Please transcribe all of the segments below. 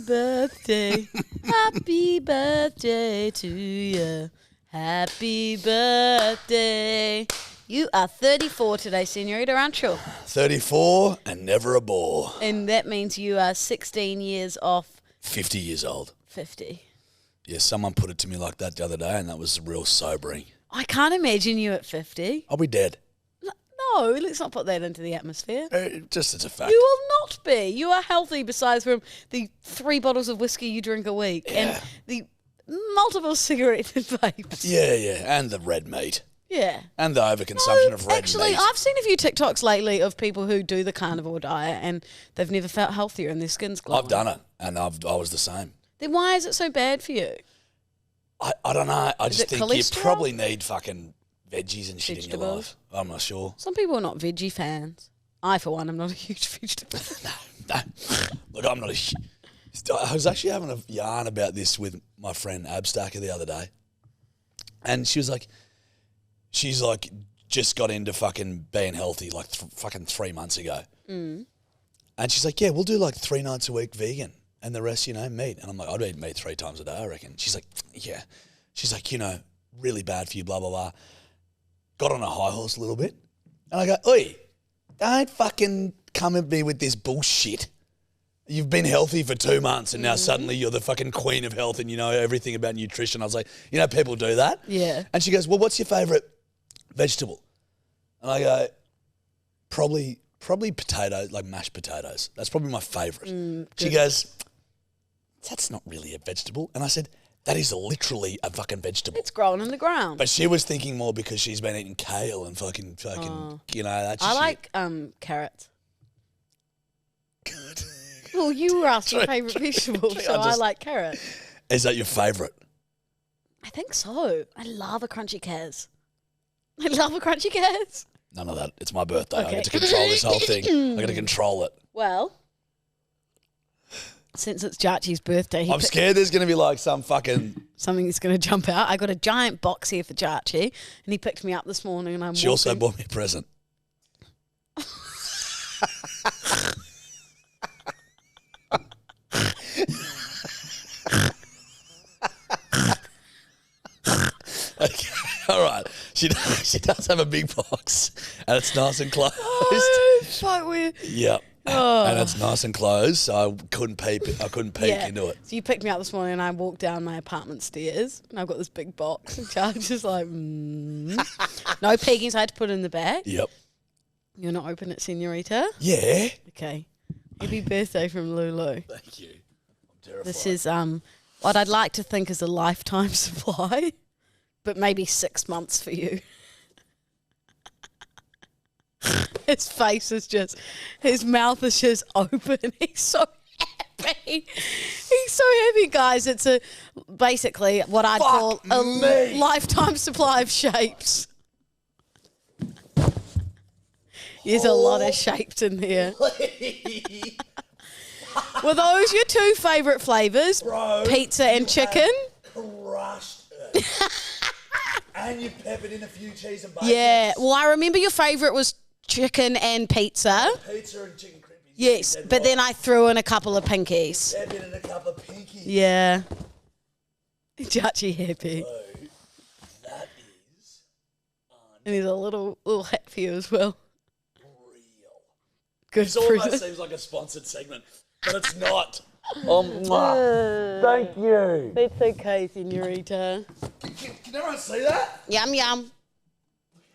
birthday. Happy birthday to you. Happy birthday. You are 34 today, senorita, aren't you? 34 and never a bore. And that means you are 16 years off 50 years old. 50. Yeah, someone put it to me like that the other day, and that was real sobering. I can't imagine you at 50. I'll be dead. No, let's not put that into the atmosphere. Just as a fact. You will not be. You are healthy besides from the 3 bottles of whiskey you drink a week and the multiple cigarettes and vapes. Yeah, and the red meat. Yeah. And the overconsumption of red meat. Actually, I've seen a few TikToks lately of people who do the carnivore diet and they've never felt healthier and their skin's glowing. I've done it, and I was the same. Then why is it so bad for you? I don't know. I just think cholesterol? you probably need fucking veggies and shit in your Vegetables? life. I'm not sure. Some people are not veggie fans. I, for one, am not a huge vegetable fan. No. Look, I'm not I was actually having a yarn about this with my friend Abstacker the other day. And she's like, just got into fucking being healthy like fucking 3 months ago. Mm. And she's like, yeah, we'll do like 3 nights a week vegan and the rest, meat. And I'm like, I'd eat meat 3 times a day, I reckon. She's like, yeah. She's like, really bad for you, blah, blah, blah. Got on a high horse a little bit. And I go, oi, don't fucking come at me with this bullshit. You've been healthy for 2 months and now suddenly you're the fucking queen of health and you know everything about nutrition. I was like, people do that. Yeah. And she goes, well, what's your favourite vegetable? And I go, probably potatoes, like mashed potatoes. That's probably my favourite. She goes, that's not really a vegetable. And I said, that is literally a fucking vegetable. It's growing in the ground. But she was thinking more because she's been eating kale and fucking that shit. I like carrots. Good. Well, you were asking favourite vegetable, so I like carrots. Is that your favourite? I think so. I love a crunchy Kaz. I love a crunchy Kaz. None of that. It's my birthday. Okay. I get to control this whole thing. I got to control it. Well, since it's Jarchy's birthday, I'm scared there's going to be like some fucking... something that's going to jump out. I got a giant box here for Jarchy, and he picked me up this morning, and She also bought me a present. Okay, all right. She does have a big box, and it's nice and closed. Oh, fuck weird. Yep. Oh. And it's nice and closed, so I couldn't peek into it. So you picked me up this morning and I walked down my apartment stairs and I've got this big box and Charles just like, No peeking, so I had to put it in the bag. Yep. You're not open it, senorita? Yeah. Okay. Happy birthday from Lulu. Thank you. I'm terrified. This is what I'd like to think is a lifetime supply, but maybe 6 months for you. His face is just, his mouth is just open. He's so happy. He's so happy, guys. It's basically what I'd call a lifetime supply of shapes. There's a lot of shapes in there. Were those your 2 favourite flavours? Bro, pizza and chicken? Crushed it. And you peppered in a few cheese and bacon. Yeah. Well, I remember your favourite was chicken and pizza. Pizza and chicken crispies. Yes, but then I threw in a couple of pinkies. Peppered in a couple of pinkies. Yeah. Jarchy happy. Bro, that is And he's a little hat for you as well. unreal. Good This almost present. seems like a sponsored segment, but it's not. Thank you. That's okay, senorita. Can everyone see that? Yum, yum.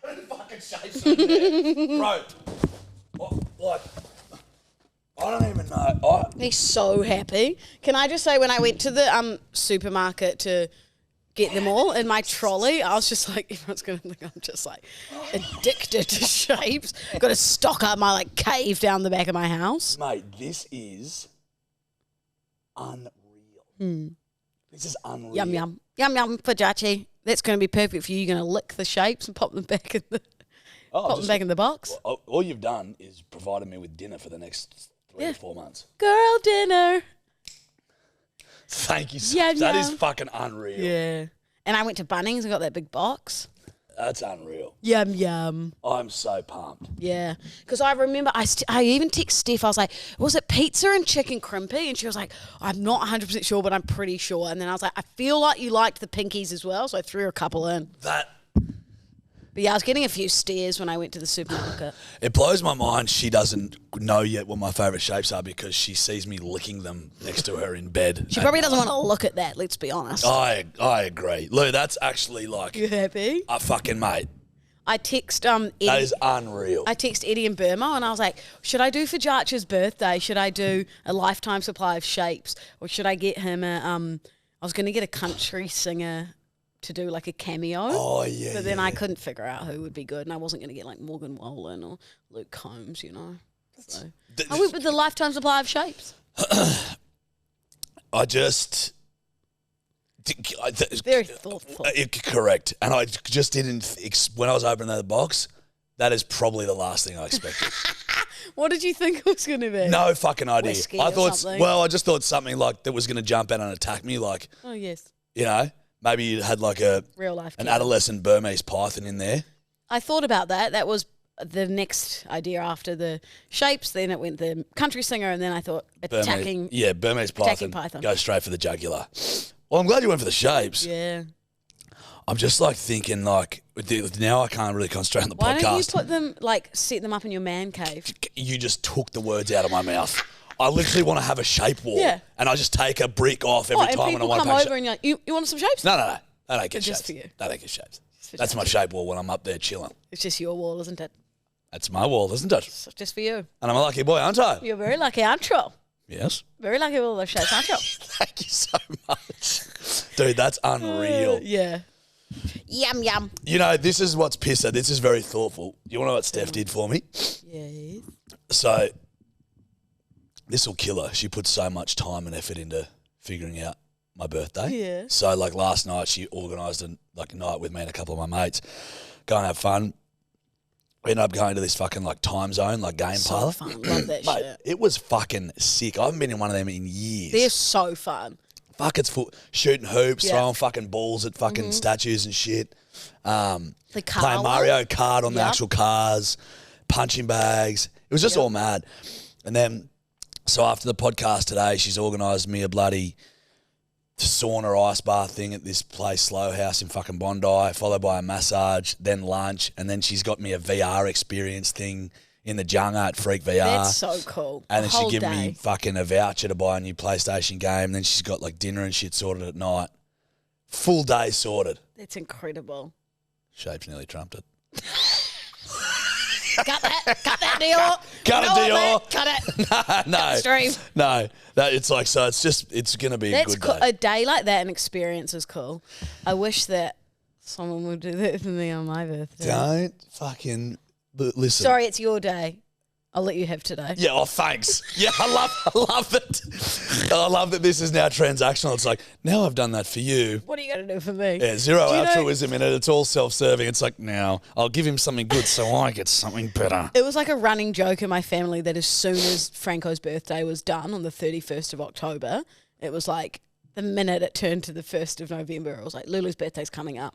What the fucking shapes on there? Bro, like, I don't even know. He's so happy. Can I just say, when I went to the supermarket to get them all in my trolley, I was just like, everyone's going to think I'm just like addicted to shapes. Got to stock up my like cave down the back of my house. Mate, this is unreal. This is unreal. Yum, yum. Yum, yum for Jarchy. That's going to be perfect for you. You're going to lick the shapes and pop them back in the back in the box. All you've done is provided me with dinner for the next 3 or 4 months. Girl dinner. Thank you so Yum, much. That yum. is fucking unreal. Yeah. And I went to Bunnings and got that big box. That's unreal. Yum, yum. I'm so pumped. Yeah. Because I remember I even texted Steph. I was like, was it pizza and chicken crimpy? And she was like, I'm not 100% sure, but I'm pretty sure. And then I was like, I feel like you liked the pinkies as well. So I threw a couple in. But yeah, I was getting a few stares when I went to the supermarket. It blows my mind she doesn't know yet what my favourite shapes are because she sees me licking them next to her in bed. She probably doesn't want to look at that, let's be honest. I agree. Lou, that's actually like... You happy? A fucking mate. I text Eddie. That is unreal. I text Eddie in Burma and I was like, should I do for Jarchy's birthday? Should I do a lifetime supply of shapes? Or should I get him I was going to get a country singer to do like a cameo. Oh, yeah. But then I couldn't figure out who would be good, and I wasn't going to get like Morgan Wallen or Luke Combs, you know. So I went with the lifetime supply of shapes. I just... Very thoughtful. Correct. And I just didn't... When I was opening the box, that is probably the last thing I expected. What did you think it was going to be? No fucking idea. Whiskey I or thought... something? Well, I just thought something like that was going to jump out and attack me, like... Oh, yes. You know? Maybe you had like a... Real life an killer. adolescent Burmese python in there. I thought about that. That was the next idea after the shapes. Then it went the country singer, and then I thought attacking... Burmese python. Go straight for the jugular. Well, I'm glad you went for the shapes. Yeah. I'm just like thinking like, now I can't really concentrate on the Why podcast. don't you put them, like, set them up in your man cave? You just took the words out of my mouth. I literally want to have a shape wall. Yeah. And I just take a brick off every time when I want to come paint over and you're like, you want some shapes? No. I don't get Just shapes. for you. I don't get shapes. for That's my Jarchy. shape wall when I'm up there chilling. It's just your wall, isn't it? That's my wall, isn't it? It's just for you. And I'm a lucky boy, aren't I? You're very lucky, aren't you? Yes. Very lucky with all those shapes, aren't you? Thank you so much. Dude, that's unreal. Yeah. Yum, yum. You know, this is what's pisser. This is very thoughtful. You want to know what Steph did for me? Yes. So, this will kill her. She put so much time and effort into figuring out my birthday. Yeah. So, like last night, she organised a night with me and a couple of my mates. Go and have fun. We ended up going to this fucking time zone, game So parlour. fun. Love that Mate, shit. it was fucking sick. I haven't been in one of them in years. They're so fun. Fuck, it's full, shooting hoops, Yeah. throwing fucking balls at fucking statues and shit. The car Playing Mario Kart on the Yep. actual cars, punching bags. It was just all mad. And then, so after the podcast today, she's organised me a bloody sauna ice bath thing at this place, Slow House in fucking Bondi, followed by a massage, then lunch, and then she's got me a VR experience thing in the Junga at Freak VR. That's so cool. And then she Whole give day. me fucking a voucher to buy a new PlayStation game. Then she's got dinner and shit sorted at night. Full day sorted. That's incredible. Shape's nearly trumped it. Cut that deal. Cut You it, know Dior. what, mate? Cut it. No, Stream. no. That it's it's going to be a That's good cool. day. A day like that, an experience is cool. I wish that someone would do that for me on my birthday. Don't fucking listen. Sorry, it's your day. I'll let you have today. Yeah, oh, thanks. Yeah, I love it. I love that this is now transactional. It's like, now I've done that for you. What are you going to do for me? Yeah, zero Do you know- altruism in it. It's all self-serving. It's like, now I'll give him something good so I get something better. It was like a running joke in my family that as soon as Franco's birthday was done on the 31st of October, it was like the minute it turned to the 1st of November, it was like, Lulu's birthday's coming up.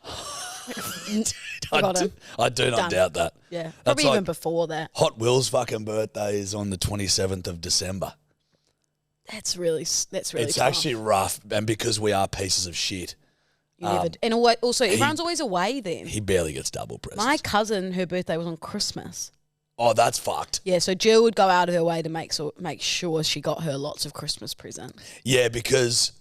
I got him. I do not Done. doubt that. Yeah, That's probably even like before that. Hot Will's fucking birthday is on the 27th of December. That's really It's tough. actually rough, and because we are pieces of shit, You never and also, everyone's always away then. he barely gets double presents. My cousin, her birthday was on Christmas. Oh, that's fucked. Yeah, so Jill would go out of her way to make sure she got her lots of Christmas presents. Yeah, because,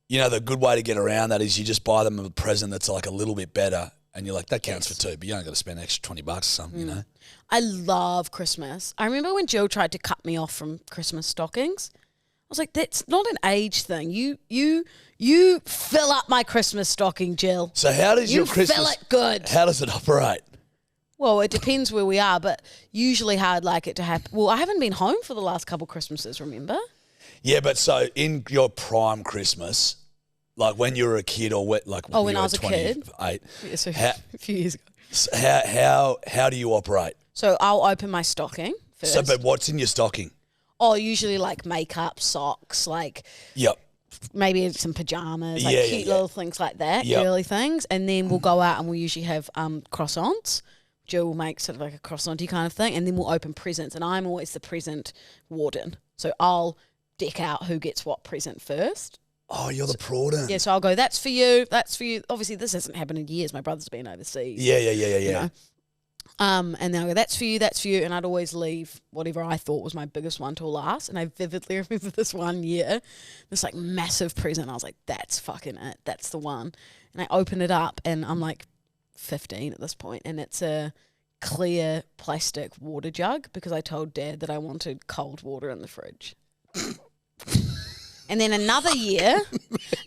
the good way to get around that is you just buy them a present that's a little bit better, and you're like, that counts for two, but you don't got to spend an extra $20 or something, you know? I love Christmas. I remember when Jill tried to cut me off from Christmas stockings. I was like, that's not an age thing. You fill up my Christmas stocking, Jill. So how does You your Christmas... fill it good. How does it operate? Well, it depends where we are, but usually how I'd like it to happen. Well, I haven't been home for the last couple Christmases, remember? Yeah, but so in your prime Christmas, when you were a kid or when when you I were was a kid? 28, Yeah, so How- a few years ago. how do you operate? So I'll open my stocking first. So, but what's in your stocking? Oh, usually makeup, socks, Yep. maybe some pajamas, like Yeah, cute yeah. little things like that, Yep. girly things. And then we'll go out and we'll usually have croissants. Jill will make sort of like a croissant-y kind of thing, and then we'll open presents. And I'm always the present warden. So I'll deck out who gets what present first. Oh, you're the prorden. Yeah, so I'll go, that's for you, that's for you. Obviously, this hasn't happened in years. My brother's been overseas. Yeah. You know? And then I'll go, that's for you, and I'd always leave whatever I thought was my biggest one till last. And I vividly remember this one year, this like massive present. I was like, that's fucking it, that's the one. And I open it up, and I'm like 15 at this point, and it's a clear plastic water jug because I told Dad that I wanted cold water in the fridge. And then another year,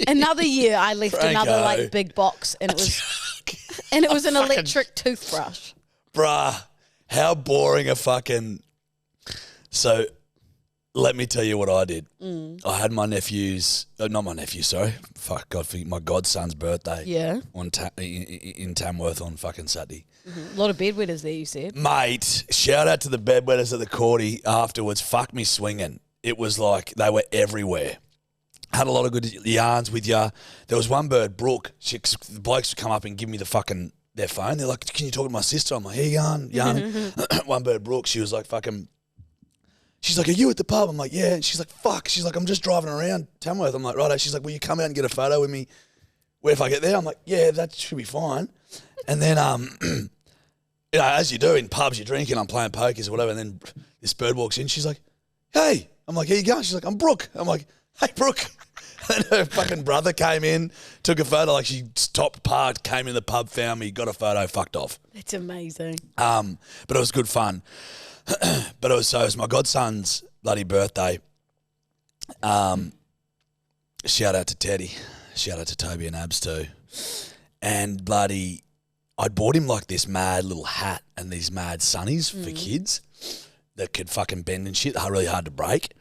I left another like big box, and it was an electric toothbrush. Bruh, how boring a fucking... So, let me tell you what I did. I had my nephew's... not my nephew, sorry. Fuck, God, my godson's birthday. Yeah. In Tamworth on fucking Saturday. Mm-hmm. A lot of bedwetters there, you said. Mate, shout out to the bedwetters at the Cordy afterwards. Fuck me swinging. It was like they were everywhere. Had a lot of good yarns with ya. There was one bird, Brooke. The blokes would come up and give me their phone. They're like, can you talk to my sister? I'm like, here, yarning. One bird, Brooke, she was like, fucking... She's like, are you at the pub? I'm like, yeah. And she's like, fuck. She's like, I'm just driving around Tamworth. I'm like, righto. She's like, will you come out and get a photo with me? Where if I get there? I'm like, yeah, that should be fine. And then, you know, as you do in pubs, you're drinking, I'm playing pokers or whatever. And then this bird walks in. She's like, hey. I'm like, here you go. She's like, I'm Brooke. I'm like, hey, Brooke. And her fucking brother came in, took a photo. Like she stopped, parked, came in the pub, found me, got a photo, fucked off. That's amazing. But it was good fun. But it was my godson's bloody birthday. Shout out to Teddy. Shout out to Toby and Abs too. And bloody, I'd bought him like this mad little hat and these mad sunnies for kids that could fucking bend and shit. They're really hard to break.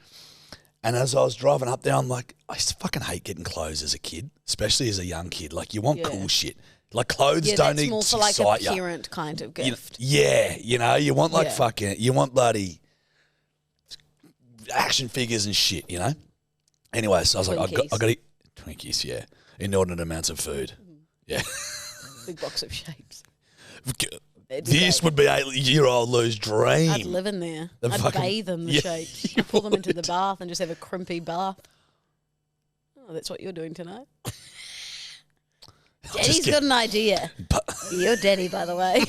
And as I was driving up there, I'm like, I fucking hate getting clothes as a kid, especially as a young kid. Like, you want cool shit. Like, clothes don't need to excite you. Yeah, that's more for like a parent kind of gift. You want like you want bloody action figures and shit, you know? Anyway, so I was like, I got to eat Twinkies, yeah. Inordinate amounts of food. Yeah. Big box of shapes. This would be a 8-year-old Lou's dream. I'd live in there. I'd bathe in the shapes. I'd pull them into the bath and just have a crimpy bath. Oh, that's what you're doing tonight? Daddy's got an idea. You're Daddy, by the way.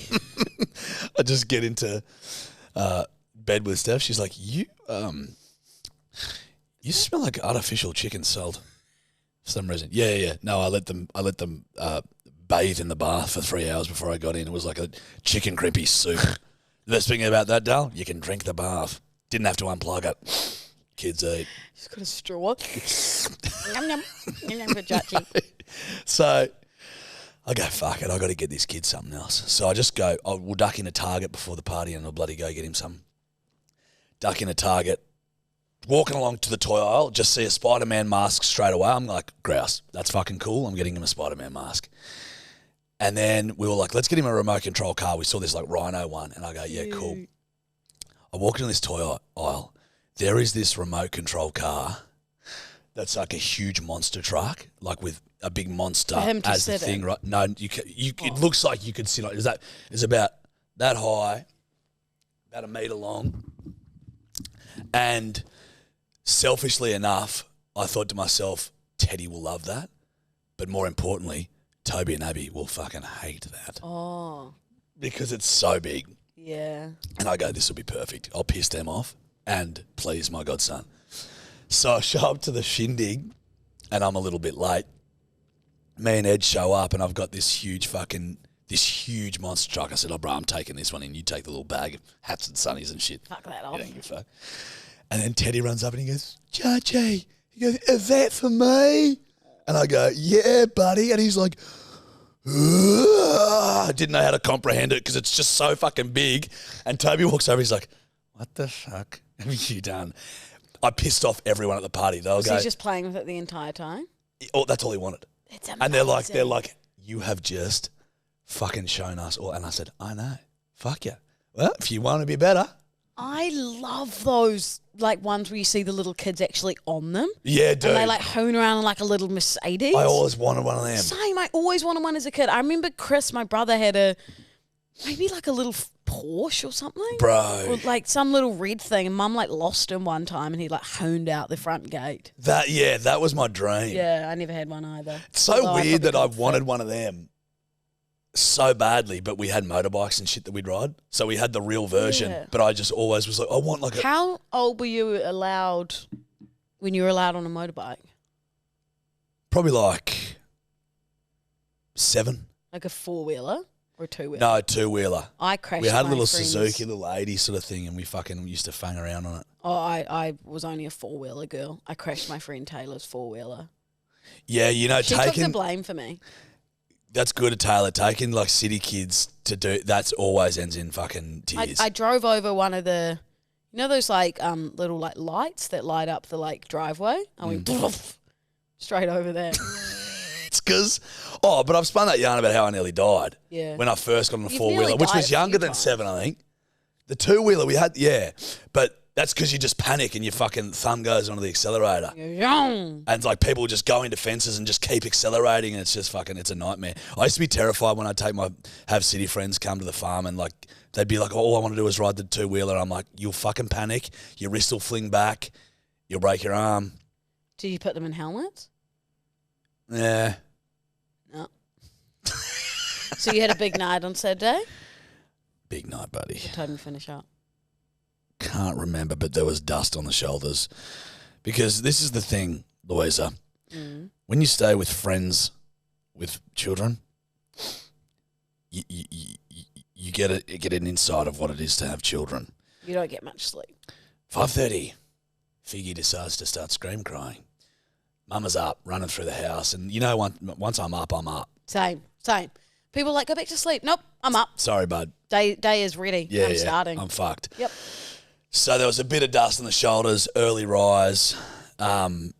I just get into bed with Steph. She's like, you smell like artificial chicken salt for some reason. Yeah. No, I let them bathe in the bath for 3 hours before I got in. It was like a chicken crimpy soup. The best thing about that, Dal, you can drink the bath. Didn't have to unplug it. Kids eat. She's got a straw. Yum, yum. Yum, yum for Jarchy. So I go, fuck it, I got to get this kid something else. So I just go, we'll duck in a Target before the party and I'll bloody go get him some. Duck in a Target. Walking along to the toy aisle, just see a Spider-Man mask straight away. I'm like, grouse, that's fucking cool. I'm getting him a Spider-Man mask. And then we were like, let's get him a remote control car. We saw this like Rhino one. And I go, yeah, cool. I walk into this toy aisle. There is this remote control car that's like a huge monster truck, like with a big monster as the thing, right? No, it looks like you could sit on it. It's about that high, about 1 metre long. And selfishly enough, I thought to myself, Teddy will love that. But more importantly, Toby and Abby will fucking hate that. Oh. Because it's so big. Yeah. And I go, this will be perfect. I'll piss them off and please my godson. So I show up to the shindig and I'm a little bit late. Me and Ed show up and I've got this huge monster truck. I said, oh, bro, I'm taking this one in. You take the little bag of hats and sunnies and shit. Fuck that off. You don't give a fuck. And then Teddy runs up and he goes, Jarchy, he goes, is that for me? And I go, yeah, buddy. And he's like, I didn't know how to comprehend it because it's just so fucking big. And Toby walks over, he's like, what the fuck have you done? I pissed off everyone at the party. They'll go, he's just playing with it the entire time? Oh, that's all he wanted. It's amazing. And they're like, you have just fucking shown us all. And I said, I know. Fuck you. Well, if you want to be better, I love those like ones where you see the little kids actually on them. Yeah, dude. And they like hoon around in like a little Mercedes. I always wanted one of them. Same. I always wanted one as a kid. I remember Chris, my brother, had maybe like a little Porsche or something. Bro. Or like some little red thing. And Mum like lost him one time and he like hooned out the front gate. That was my dream. Yeah, I never had one either. It's so weird that I wanted one of them so badly, but we had motorbikes and shit that we'd ride. So we had the real version, but I just always was like, I want like a... How old were you allowed when you were allowed on a motorbike? Probably like 7. Like a 4-wheeler or a 2-wheeler? No, 2-wheeler. I crashed We had a my little friend's... Suzuki, little 80 sort of thing, and we fucking used to fang around on it. Oh, I was only a 4-wheeler girl. I crashed my friend Taylor's 4-wheeler. Yeah, you know, She took the blame for me. That's good at Taylor. Taking like city kids to do that's always ends in fucking tears. I drove over one of the, you know, those like little like lights that light up the like driveway. I went straight over there. It's because, but I've spun that yarn about how I nearly died. Yeah. When I first got on a You've 4-wheeler, nearly which died was a younger few than 7, I think. The 2-wheeler we had, but that's because you just panic and your fucking thumb goes onto the accelerator. And it's like people just go into fences and just keep accelerating and it's just fucking, it's a nightmare. I used to be terrified when I'd have city friends come to the farm and like, they'd be like, all I want to do is ride the 2-wheeler. I'm like, you'll fucking panic, your wrist will fling back, you'll break your arm. Did you put them in helmets? Yeah. No. So you had a big night on Saturday? Big night, buddy. What time did you finish up? Can't remember, but there was dust on the shoulders. Because this is the thing, Louisa. When you stay with friends with children, you get an insight of what it is to have children. You don't get much sleep. 5:30, Figgy decides to start scream crying. Mama's up, running through the house, and you know, once I'm up, I'm up. Same. People are like, go back to sleep. Nope, I'm up. Sorry, bud. Day is ready. I'm starting. I'm fucked. Yep. So there was a bit of dust on the shoulders, early rise. Me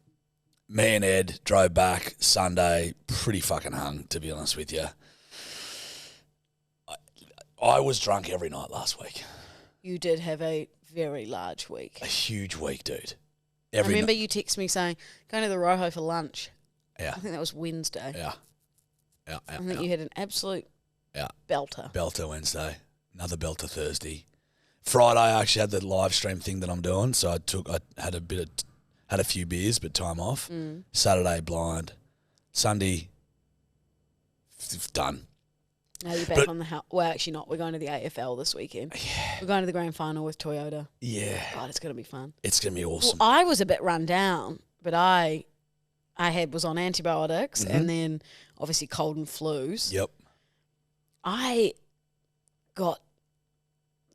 and Ed drove back Sunday, pretty fucking hung, to be honest with you. I was drunk every night last week. You did have a very large week. A huge week, dude. I remember you text me saying, going to the Rojo for lunch. Yeah. I think that was Wednesday. Yeah. I think you had an absolute belter. Belter Wednesday. Another belter Thursday. Friday, I actually had the live stream thing that I'm doing, so I had a few beers, but time off. Saturday, blind. Sunday, done. Now you're back on the house. Well, actually not. We're going to the AFL this weekend. Yeah. We're going to the grand final with Toyota. Yeah. God, it's going to be fun. It's going to be awesome. Well, I was a bit run down, but I was on antibiotics and then obviously cold and flus. Yep. I got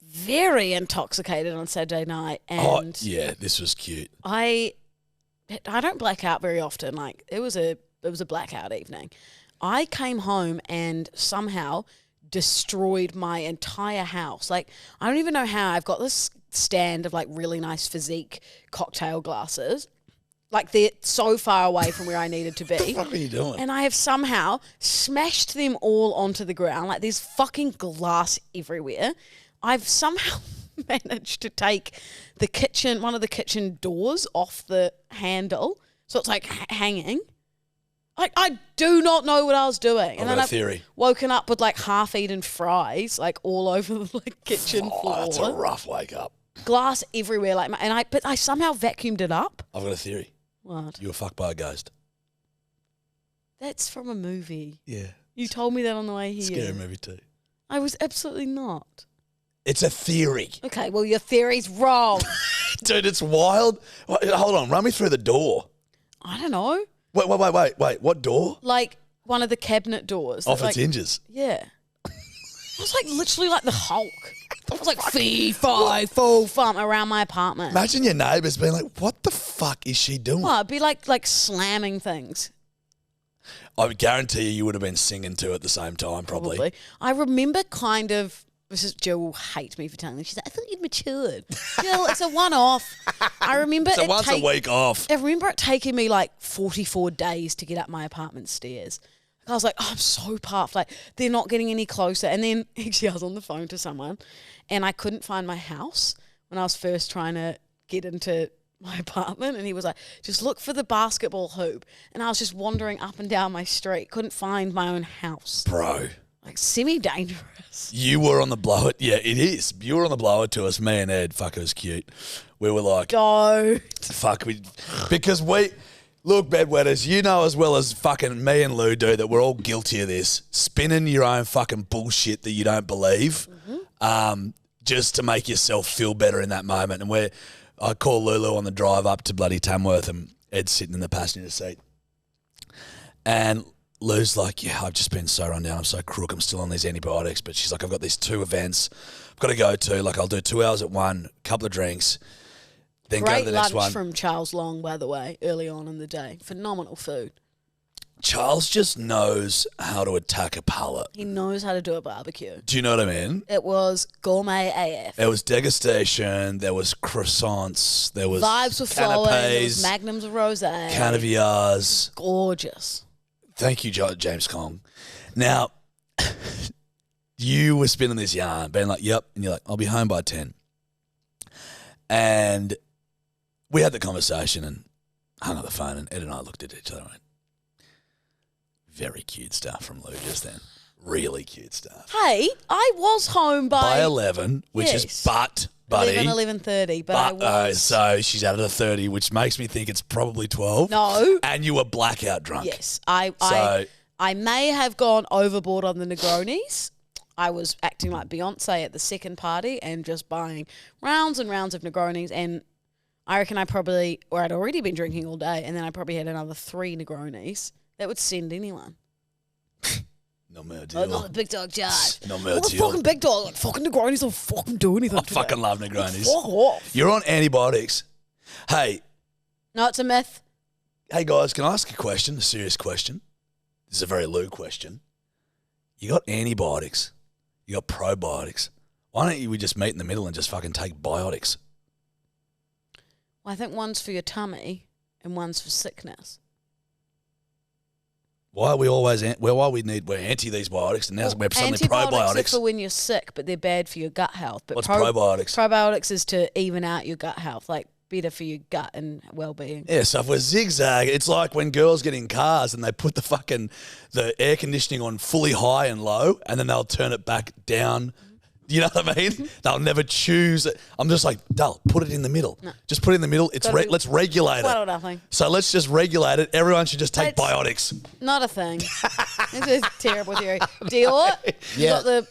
very intoxicated on Saturday night, and this was cute. I don't black out very often. Like it was a blackout evening. I came home and somehow destroyed my entire house. Like I don't even know how. I've got this stand of like really nice physique cocktail glasses. Like they're so far away from where I needed to be. What the fuck are you doing? And I have somehow smashed them all onto the ground. Like there's fucking glass everywhere. I've somehow managed to take one of the kitchen doors off the handle. So it's like hanging. I do not know what I was doing. And then I've woken up with like half-eaten fries like all over the like, kitchen floor. That's a rough wake up. Glass everywhere. But I somehow vacuumed it up. I've got a theory. What? You were fucked by a ghost. That's from a movie. Yeah. You told me that on the way here. Scary movie too. I was absolutely not. It's a theory. Okay, well, your theory's wrong. Dude, it's wild. Hold on, run me through the door. I don't know. Wait. What door? Like one of the cabinet doors. Off its hinges. Yeah. It was like literally like the Hulk. It was like fee-fi, full-fum around my apartment. Imagine your neighbours being like, what the fuck is she doing? Well, it'd be like slamming things. I would guarantee you would have been singing too at the same time, probably. I remember kind of, Jill will hate me for telling this. She's like, I thought you'd matured. Jill, it's a one-off. I remember it's once a week off. I remember it taking me like 44 days to get up my apartment stairs. I was like, oh, I'm so puffed. Like, they're not getting any closer. And then actually I was on the phone to someone and I couldn't find my house when I was first trying to get into my apartment, and he was like, just look for the basketball hoop. And I was just wandering up and down my street, couldn't find my own house. Bro. Like, semi-dangerous. You were on the blower. Yeah, it is. You were on the blower to us. Me and Ed, fuck, it was cute. We were like, Don't. fuck, because we, look, bedwetters, you know as well as fucking me and Lou do that we're all guilty of this. Spinning your own fucking bullshit that you don't believe, just to make yourself feel better in that moment. And I call Lulu on the drive up to bloody Tamworth, and Ed's sitting in the passenger seat. And Lou's like, yeah, I've just been so run down. I'm so crook. I'm still on these antibiotics. But she's like, I've got these 2 events I've got to go to. Like, I'll do 2 hours at one, couple of drinks, then go to the next one. Great lunch from Charles Long, by the way, early on in the day. Phenomenal food. Charles just knows how to attack a palate. He knows how to do a barbecue. Do you know what I mean? It was gourmet AF. There was degustation. There was croissants. There was Vibes were flowing. There was canapes, magnums of rosé. caviars. Gorgeous. Thank you, James Kong. Now, you were spinning this yarn, being like, yep. And you're like, I'll be home by 10. And we had the conversation and hung up the phone, and Ed and I looked at each other and went, very cute stuff from Lou just then. Really cute stuff. Hey, I was home by 11, which is buddy. 11:30, but I was. So she's out of the 30, which makes me think it's probably 12. No. And you were blackout drunk. Yes. I may have gone overboard on the Negronis. I was acting like Beyonce at the second party and just buying rounds and rounds of Negronis, and I reckon I'd already been drinking all day, and then I probably had another 3 Negronis. That would send anyone. No more deal. Oh, not the big dog charge. No more What the deal. fucking big dog? Like, fucking Negronis don't fucking do anything. I fucking love Negronis. Fuck off. You're on antibiotics. Hey, No, it's a myth. hey guys, can I ask a question? A serious question. This is a very Lou question. You got antibiotics. You got probiotics. Why don't we just meet in the middle and just fucking take biotics? Well, I think one's for your tummy and one's for sickness. Why are we always we're anti these biotics, and now we're suddenly Antibiotics are probiotics? for when you're sick, but they're bad for your gut health. But What's probiotics? Probiotics is to even out your gut health, like better for your gut and well-being. Yeah, so if we're zigzag, it's like when girls get in cars and they put the air conditioning on fully high and low, and then they'll turn it back down. You know what I mean? They'll never choose it. I'm just like, Dal, put it in the middle. No. Just put it in the middle. Let's regulate Flat it. or nothing. So let's just regulate it. Everyone should just take biotics. Not a thing. This is terrible theory. Dior, you got the...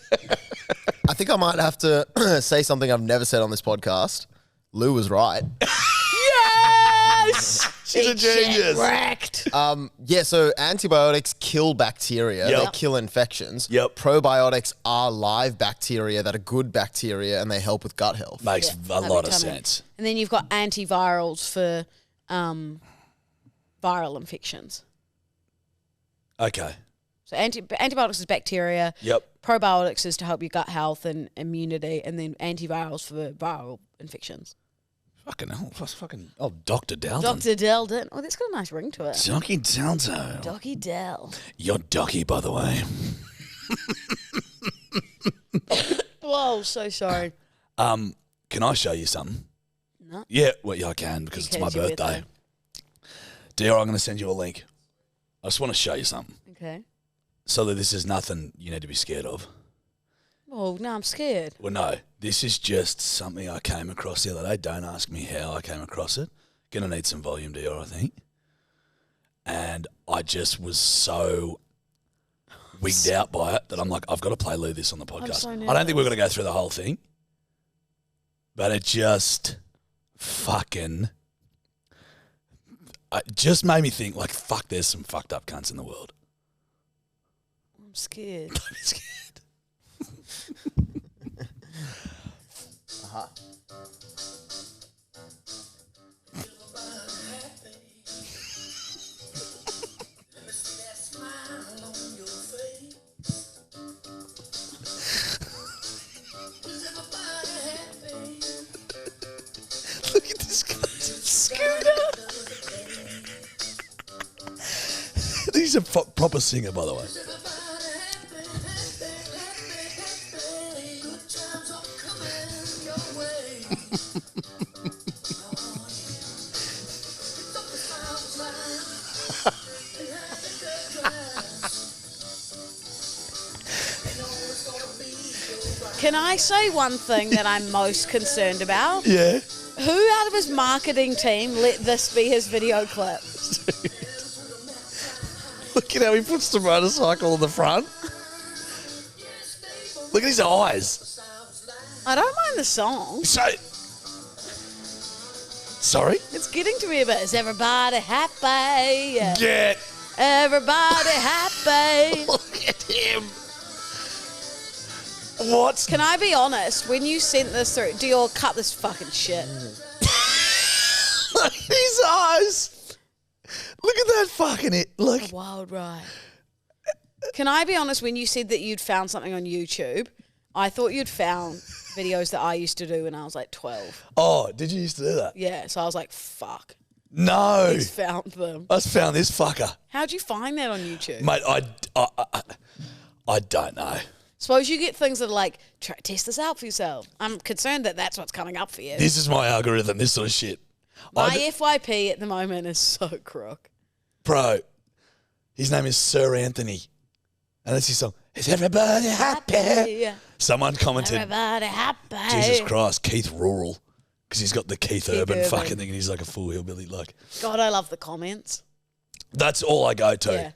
I think I might have to say something I've never said on this podcast. Lou was right. Yes! She's a genius. Wrecked. So antibiotics kill bacteria. Yep. They kill infections. Yep. Probiotics are live bacteria that are good bacteria, and they help with gut health. Makes a lot of sense. And then you've got antivirals for viral infections. Okay. So antibiotics is bacteria. Yep. Probiotics is to help your gut health and immunity, and then antivirals for viral infections. Fucking hell. Oh, Dr. Dalton. Dr. Delton. Oh, that's got a nice ring to it. Docky Dalton. Docky Dell. You're Docky, by the way. Whoa, so sorry. Can I show you something? No. Yeah, well, yeah, I can because it's my your birthday. Dear, I'm going to send you a link. I just want to show you something Okay. so that this is nothing you need to be scared of. Oh, no, I'm scared. Well, no, this is just something I came across the other day. Don't ask me how I came across it. Gonna need some volume, Dear, I think. And I just was so wigged out by it that I'm like, I've got to play Lou this on the podcast. so I don't think we're going to go through the whole thing, but it just fucking... It just made me think, like, fuck, there's some fucked up cunts in the world. I'm scared. I'm scared. Look at this guy. Scooter. He's a proper singer, by the way. Can I say one thing that I'm most concerned about? Yeah. Who out of his marketing team let this be his video clip? Look at how he puts the motorcycle on the front. Look at his eyes. I don't mind the song. Sorry? It's getting to me a bit. Is everybody happy? Get. Everybody happy. Look at him. What? Can I be honest? When you sent this through, Dior, cut this fucking shit. Look at his eyes. Look at that fucking it. Look. A wild ride. Can I be honest? When you said that you'd found something on YouTube, I thought you'd found videos that I used to do when I was like 12. Oh, did you used to do that? Yeah, so I was like, fuck. No. He's found them. I just found this fucker. How'd you find that on YouTube? Mate, I don't know. Suppose you get things that are like, test this out for yourself. I'm concerned that that's what's coming up for you. This is my algorithm, this sort of shit. My FYP at the moment is so crook. Bro, his name is Sir Anthony. And that's his song. Is everybody happy? Someone commented, Everybody happy. Jesus Christ, Keith Rural. Because he's got the Keith Urban Urban. fucking thing and he's like a full hillbilly. Like, God, I love the comments. that's all I go to. Yeah.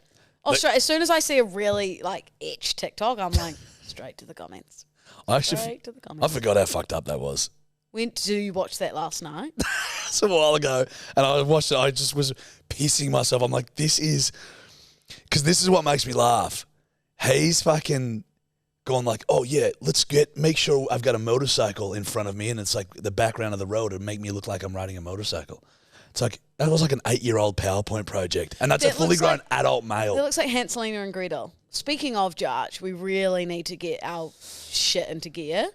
Oh, straight, as soon as I see a really like etched TikTok, I'm like, straight to the comments. Straight to the I comments. forgot how fucked up that was. When did you watch that last night? It's a while ago. And I watched it. I just was pissing myself. I'm like, this is... Because this is what makes me laugh. He's fucking gone like, oh, yeah, make sure I've got a motorcycle in front of me and it's like the background of the road and make me look like I'm riding a motorcycle. It's like, that was like an 8-year-old PowerPoint project. And that's a fully grown adult male. It looks like Hanselina and Gretel. Speaking of Jarch, we really need to get our shit into gear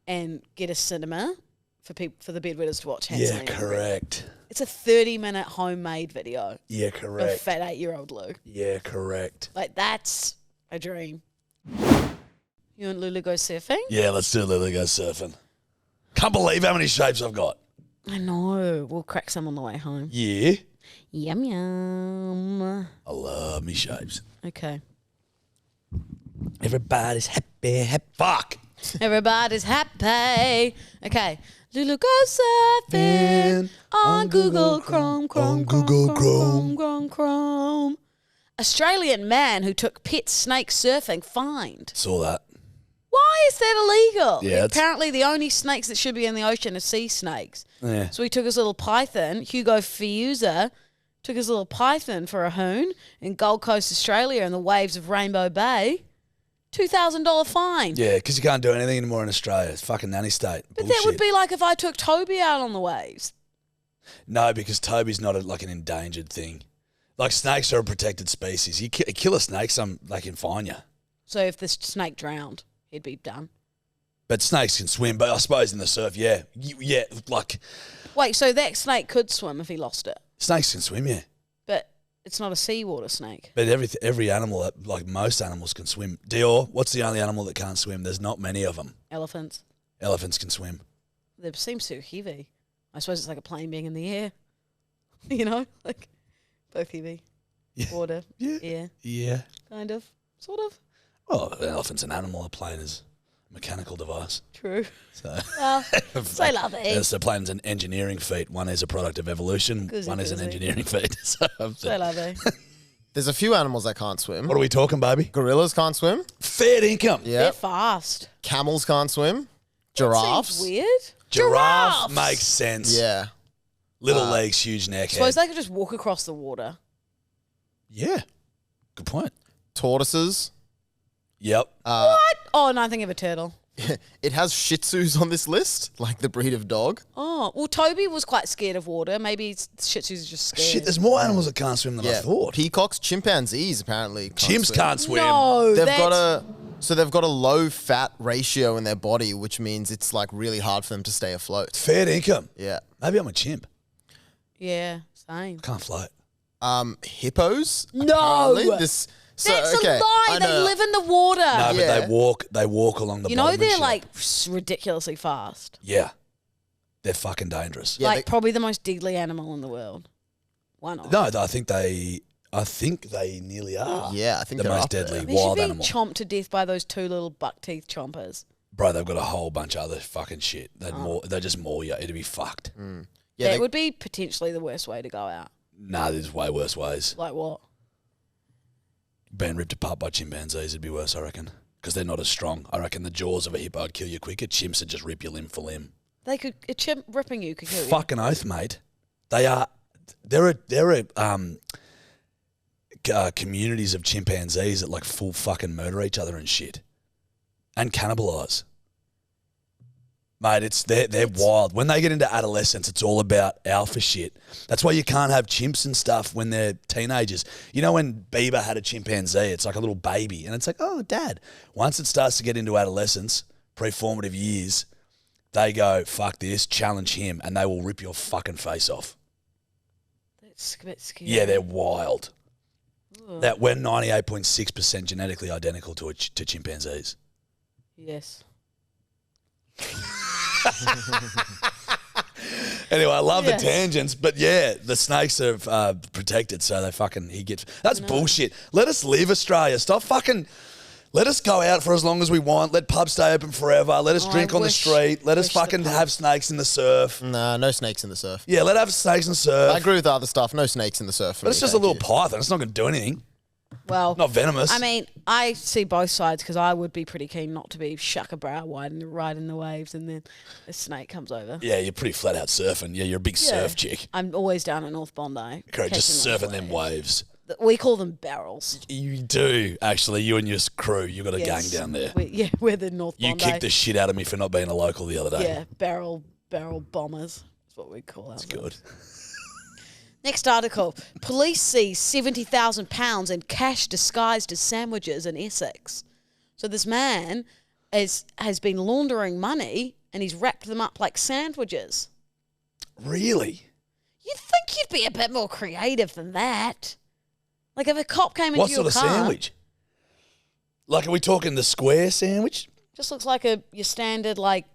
and get a cinema for the bedwetters to watch Hanselina. Yeah, and Gretel. correct. It's a 30-minute homemade video Yeah, of correct. fat 8-year-old Lou. Yeah, correct. Like, that's a dream. You and Lulu go surfing? Yeah, let's do Lily Go Surfing. Can't believe how many shapes I've got. I know. We'll crack some on the way home. Yeah. Yum, yum. I love me shapes. Okay. Everybody's happy. Fuck. Everybody's happy. Okay. Lulu goes surfing on Google Chrome. Chrome. Australian man who took pet snake surfing fined. Saw that. Why is that illegal? Yeah, Apparently the only snakes that should be in the ocean are sea snakes. Yeah. So he took his little python, Hugo Fiuza, took his little python for a hoon in Gold Coast, Australia in the waves of Rainbow Bay. $2,000 fine. Yeah, because you can't do anything anymore in Australia. It's fucking nanny state. But Bullshit. that would be like if I took Toby out on the waves. No, because Toby's not like an endangered thing. Like snakes are a protected species. You kill a snake, they can fine you. So if this snake drowned, he'd be done. But snakes can swim. But I suppose in the surf, yeah. Yeah, like... Wait, so that snake could swim if he lost it? Snakes can swim, yeah. But it's not a seawater snake. But every animal, like most animals can swim. Dior, what's the only animal that can't swim? There's not many of them. Elephants. Elephants can swim. They seem so heavy. I suppose it's like a plane being in the air. You know? Like, both heavy. Yeah. Water. Yeah. Air. Yeah. Kind of. Sort of. Oh, an elephant's an animal. A plane is a mechanical device. True. So, Well, so lovely. yeah, so plane's an engineering feat. One is a product of evolution. Goosey, one is an goosey. engineering feat. So, So lovely. There's a few animals that can't swim. what are we talking, baby? Gorillas can't swim. Fair income. Yeah. They're fast. Camels can't swim. Seems Giraffes. weird. Giraffe makes sense. Yeah. Little legs, huge neck. Suppose head. they could just walk across the water. Yeah. Good point. Tortoises. Yep. What? Oh, no, I think of a turtle. It has Shih Tzus on this list, like the breed of dog. Oh, well, Toby was quite scared of water. Maybe Shih Tzus is just scared. Shit, there's more animals that can't swim than I thought. Peacocks, chimpanzees apparently Chimps swim. can't swim. No, They've that's... got a low fat ratio in their body, which means it's like really hard for them to stay afloat. Fair income. Yeah. Maybe I'm a chimp. Yeah, same. Can't float. Hippos. No! apparently. That's a lie. I They know. live in the water. No, Yeah. but they walk along the You bottom know and they're shit. like ridiculously fast. Yeah. They're fucking dangerous. Yeah, Like probably the most deadly animal in the world. Why not? No, I think they I think they nearly are. Yeah, I think the they're most up there. deadly They wild should be animal. chomped to death by those two little buck teeth chompers. Bro, they've got a whole bunch of other fucking shit. They'd just maul you. It'd be fucked. Yeah, That would be potentially the worst way to go out. Nah, there's way worse ways. Like what? Being ripped apart by chimpanzees would be worse, I reckon. Because they're not as strong. I reckon the jaws of a hippo would kill you quicker. Chimps would just rip you limb for limb. A chimp ripping you could kill you. Fucking oath, mate. They're communities of chimpanzees that like full fucking murder each other and shit. And cannibalise. Mate, they're wild. When they get into adolescence, it's all about alpha shit. That's why you can't have chimps and stuff when they're teenagers. You know when Bieber had a chimpanzee, it's like a little baby. And it's like, oh, dad. Once it starts to get into adolescence, pre-formative years, they go, fuck this, challenge him, and they will rip your fucking face off. That's a bit scary. Yeah, they're wild. That we're 98.6% genetically identical to chimpanzees. Yes. Anyway, I love the tangents, but yeah, the snakes are protected, so that's bullshit. Let us leave Australia. Stop fucking. Let us go out for as long as we want. Let pubs stay open forever. Let us drink on the street. Let us fucking have snakes in the surf. Nah, no snakes in the surf. Yeah, let us have snakes in the surf. I agree with the other stuff. No snakes in the surf. But it's just a little python. It's not going to do anything. Well, Not venomous. I mean, I see both sides because I would be pretty keen not to be shuckabrow riding the waves and then a snake comes over. Yeah, you're pretty flat out surfing. Yeah, you're a big surf chick. I'm always down at North Bondi. Correct, just catching surfing those them waves. We call them barrels. You do, actually. You and your crew. You got a gang down there. We're the North You Bondi. kicked the shit out of me for not being a local the other day. Yeah, barrel bombers. That's what we call ourselves. Good. Next article. Police seize £70,000 in cash disguised as sandwiches in Essex. So this man has been laundering money and he's wrapped them up like sandwiches. Really? You'd think you'd be a bit more creative than that. Like if a cop came into What your sort of car, sandwich? Like, are we talking the square sandwich? just looks like your standard, like,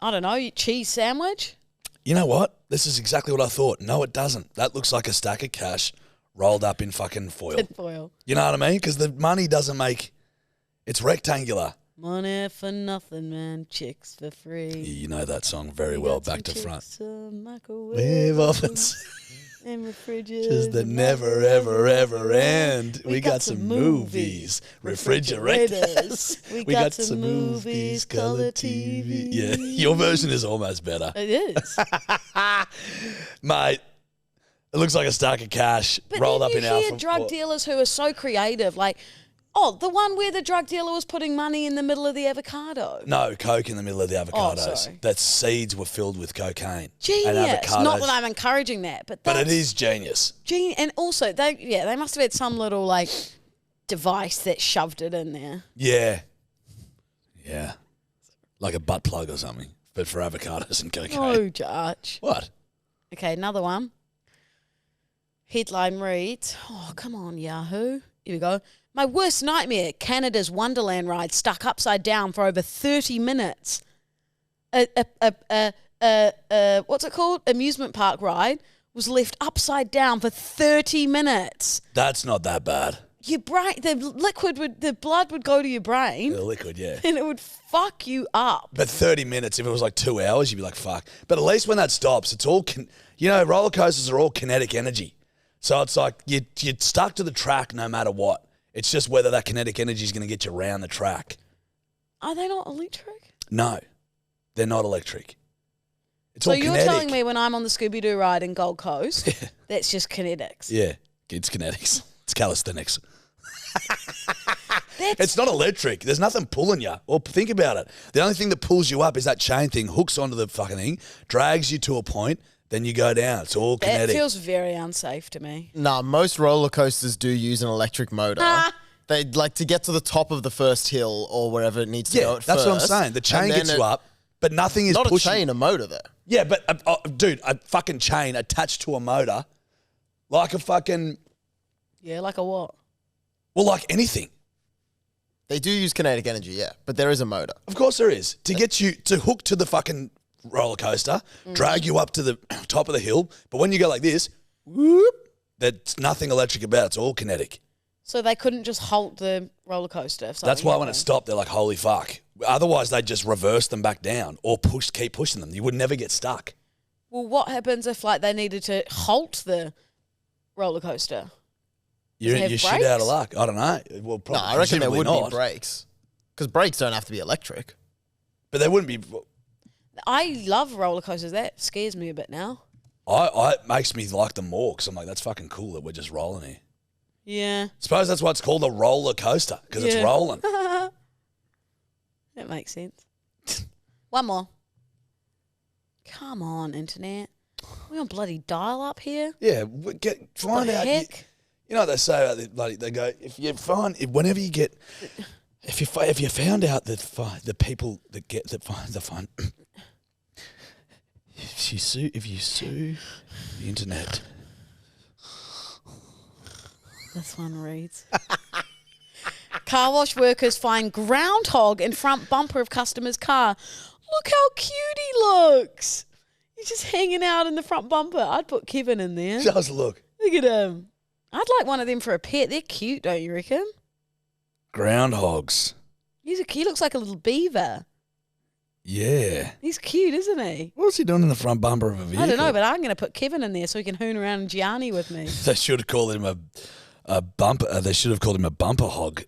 I don't know, cheese sandwich. You know what? This is exactly what I thought. No, it doesn't. That looks like a stack of cash rolled up in fucking foil. Tin foil. You know what I mean? Because the money doesn't make... It's rectangular. Money for nothing, man. Chicks for free. You know that song very well, back to front. Microwave ovens. and refrigerators. Just that never, ever, ever end. We got some movies, refrigerators. We got some movies, color TV. Yeah, your version is almost better. It is. Mate, it looks like a stack of cash But rolled then up in you our... hear drug dealers who are so creative, like, the one where the drug dealer was putting money in the middle of the avocado. No, coke in the middle of the avocados. sorry. That seeds were filled with cocaine. Genius. And avocados. Not that I'm encouraging that, but But it that's is genius. And also, they must have had some little, like, device that shoved it in there. Yeah. Yeah. Like a butt plug or something, but for avocados and cocaine. Oh, Jarch. What? Okay, another one. Headline reads, oh, come on, Yahoo. Here we go. My worst nightmare, Canada's Wonderland ride stuck upside down for over 30 minutes. What's it called? Amusement park ride was left upside down for 30 minutes. That's not that bad. Your brain, the blood would go to your brain. The liquid, yeah. And it would fuck you up. But 30 minutes, if it was like 2 hours, you'd be like, fuck. But at least when that stops, it's all, roller coasters are all kinetic energy. So it's like you're stuck to the track no matter what. It's just whether that kinetic energy is going to get you around the track. Are they not electric? No, they're not electric. It's So all you're kinetic. telling me when I'm on the Scooby-Doo ride in Gold Coast, that's just kinetics? Yeah, it's kinetics. It's calisthenics. That's It's not electric. There's nothing pulling you. Or think about it. The only thing that pulls you up is that chain thing, hooks onto the fucking thing, drags you to a point, then you go down. It's all That kinetic. feels very unsafe to me. Nah, most roller coasters do use an electric motor. They like to get to the top of the first hill or wherever it needs to go yeah, at that's what I'm first, saying. The chain and then gets you up, but nothing is Not pushing. a chain, a motor there. Yeah, but dude, a fucking chain attached to a motor, like a fucking, Yeah, like a what? well, like anything. They do use kinetic energy, yeah, but there is a motor. Of course there is. To get you to hook to the fucking roller coaster, drag you up to the top of the hill, but when you go like this, whoop, There's nothing electric about it. It's all kinetic. So they couldn't just halt the roller coaster. If That's why something when it happened? stopped, they're like, holy fuck. Otherwise, they'd just reverse them back down or keep pushing them. You would never get stuck. Well, what happens if like they needed to halt the roller coaster? You're have shit out of brakes? luck. I don't know. Well, No, probably, I reckon there presumably would not. be brakes. Because brakes don't have to be electric. But they wouldn't be. I love roller coasters. That scares me a bit now. It makes me like them more because I'm like, that's fucking cool that we're just rolling here. Yeah. Suppose that's why it's called a roller coaster because it's Yeah. rolling. That makes sense. One more. Come on, internet. We on bloody dial up here? Yeah, find the out. heck? You know what they say about the bloody? They go whenever you get, if you found out that the people that find the fun, if you sue the internet. This one reads. Car wash workers find groundhog in front bumper of customer's car. Look how cute he looks. He's just hanging out in the front bumper. I'd put Kevin in there. Just look. Look at him. I'd like one of them for a pet. They're cute, don't you reckon? Groundhogs. He looks like a little beaver. Yeah. He's cute, isn't he? What's he doing in the front bumper of a vehicle? I don't know, but I'm going to put Kevin in there so he can hoon around in Gianni with me. They should have called him a bumper. They should have called him a bumper hog.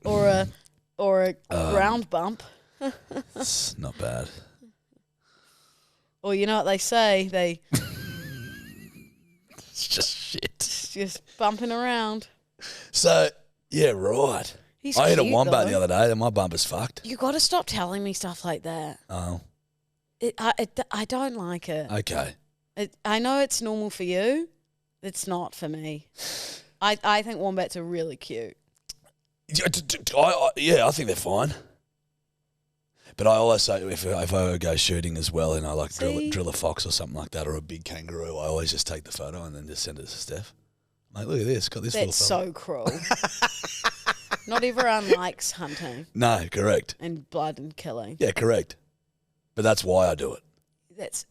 Or a ground bump. It's not bad. Or you know what they say? It's just shit. Just bumping around. So yeah, right. He's I hit a cute, wombat though. the other day, and my bumper's fucked. You got to stop telling me stuff like that. Oh, I don't like it. okay. I know it's normal for you. It's not for me. I think wombats are really cute. Yeah, I think they're fine. But I always say if I go shooting as well and I like drill a fox or something like that or a big kangaroo, I always just take the photo and then just send it to Steph. Like, look at this, got this That's little fella. so cruel. Not everyone likes hunting No, correct. and blood and killing. Yeah, correct. But that's why I do it. That's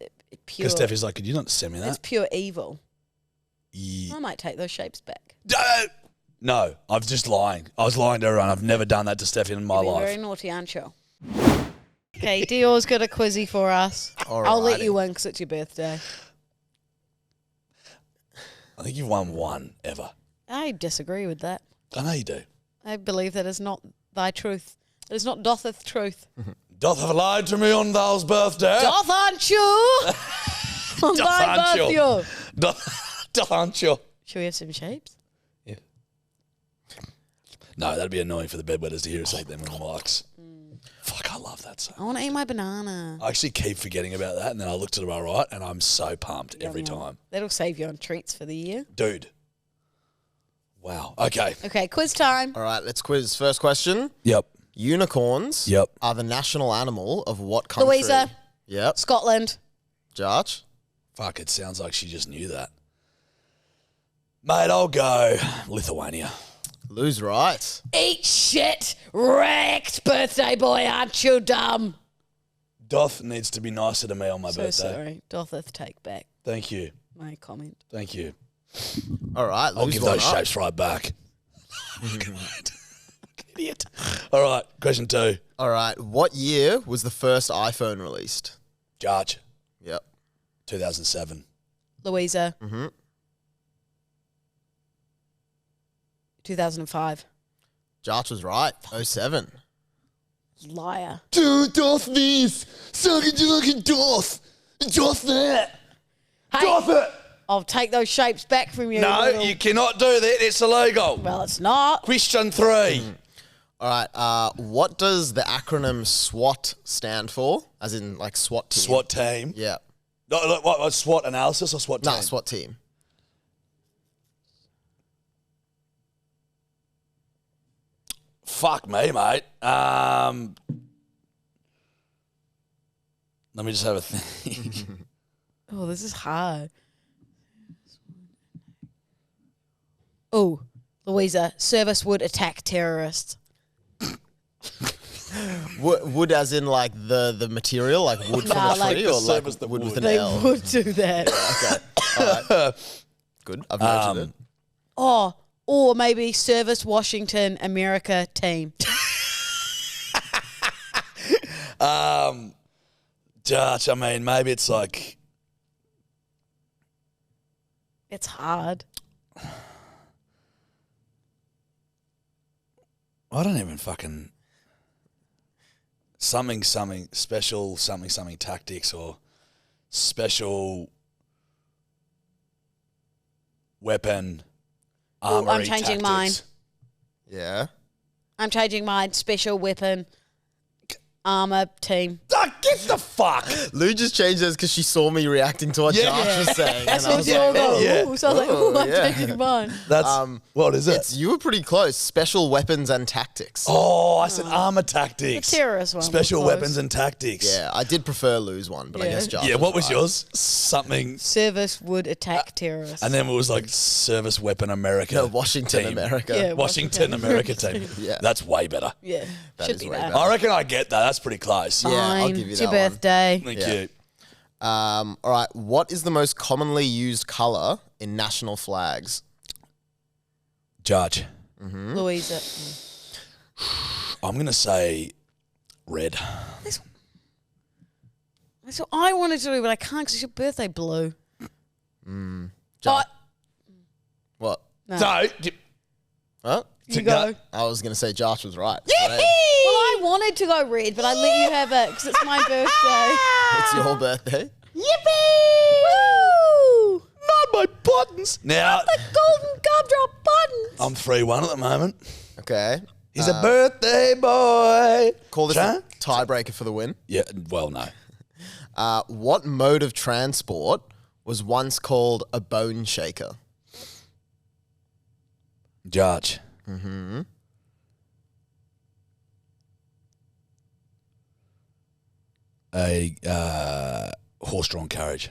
pure. Because Steph is like, could you not send me That's that? pure evil. Yeah. I might take those shapes back. No, I'm just lying. I was lying to everyone. I've never done that to Steph in my You're life. very naughty, aren't you? Okay, Dior's got a quizzy for us. I'll let you win because it's your birthday. I think you've won one ever. I disagree with that. I know you do. I believe that is not thy truth. It is not dotheth truth. Doth have lied to me on thou's birthday. Doth aren't you? On Doth thy aren't you? birthday. Doth aren't you? Should we have some shapes? Yeah. No, that'd be annoying for the bedwetters to hear us say them in the mics. Fuck, I love that song. I want to eat my banana. I actually keep forgetting about that, and then I look to the right, and I'm so pumped every Yum, yum. time. That'll save you on treats for the year. Dude. Wow. Okay. Okay, quiz time. All right, let's quiz. First question. Yep. Unicorns Yep. are the national animal of what country? Louisa. Yep. Scotland. Jarch? Fuck, it sounds like she just knew that. Mate, I'll go Lithuania. Lou's right. Eat shit. Wrecked, birthday boy. Aren't you dumb? Doth needs to be nicer to me on my So birthday. sorry. Dotheth take back Thank you. my comment. Thank you. All right, I'll Lou's give one those up. shapes right back. Fucking right. Idiot. All right, question 2. All right, what year was the first iPhone released? Jarch, Yep. 2007. Louisa. Mm-hmm. 2005. Jarch was right. 07. Liar. Dude, Doth this. Sucking looking Doth. Doth that. Hey, Doth it. I'll take those shapes back from you. No, little- you cannot do that. It's illegal. Well, it's not. Question 3. All right, what does the acronym SWOT stand for? As in, like, SWAT team? SWAT team. Yeah. No, what, SWAT analysis or SWAT team? Nah, SWAT team. Fuck me, mate. Let me just have a think. Oh, this is hard. Oh, Louisa. Service would attack terrorists. Wood as in, like, the material? Like wood from Nah, a like tree? the Or, like, service that wood with would. an They L? would do that. Okay. All right. Good. I've noted it. Oh, or maybe Service Washington America team. Jarch, I mean, maybe it's like... It's hard. I don't even fucking... Something special, something tactics or special weapon armory I'm changing tactics. Yeah. I'm changing mine. Special weapon armor team. Ah, get the fuck! Lou just changed this because she saw me reacting to what Jarch was saying. That's and I what was you all like, go. yeah. Ooh, so I was like, Oh, I'm yeah. changing mine. That's what is it? you were pretty close. Special weapons and tactics. Oh, I said armor tactics. The terrorist one. Special was close. weapons and tactics. Yeah, I did prefer Lou's one, but I Yeah. guess Jarch Yeah, what was right. yours? Something. Service would attack terrorists. And then it was like Service Weapon America. No, Washington, team. America. Yeah. Washington America team. Yeah. That's way better. yeah, That should is be way that. better. I reckon I get that. That's pretty close. Yeah, I'll Fine. give you It's your that one. birthday. Thank Yeah. you. All right, what is the most commonly used color in national flags? Judge, Louisa. I'm going to say red. That's what I wanted to do, but I can't because it's your birthday, Blue. Jarch. What? No. No. Huh? You go. I was going to say Jarch was right. Yippee! Red. Well, I wanted to go red, but I let you have it because it's my birthday. It's your birthday. Yippee! Woo! Not my buttons. Now, The golden gumdrop buttons. I'm 3-1 at the moment. Okay. He's a birthday boy. Call this Huh? a tiebreaker for the win. Yeah, well, no. What mode of transport was once called a bone shaker? Judge. A horse-drawn carriage.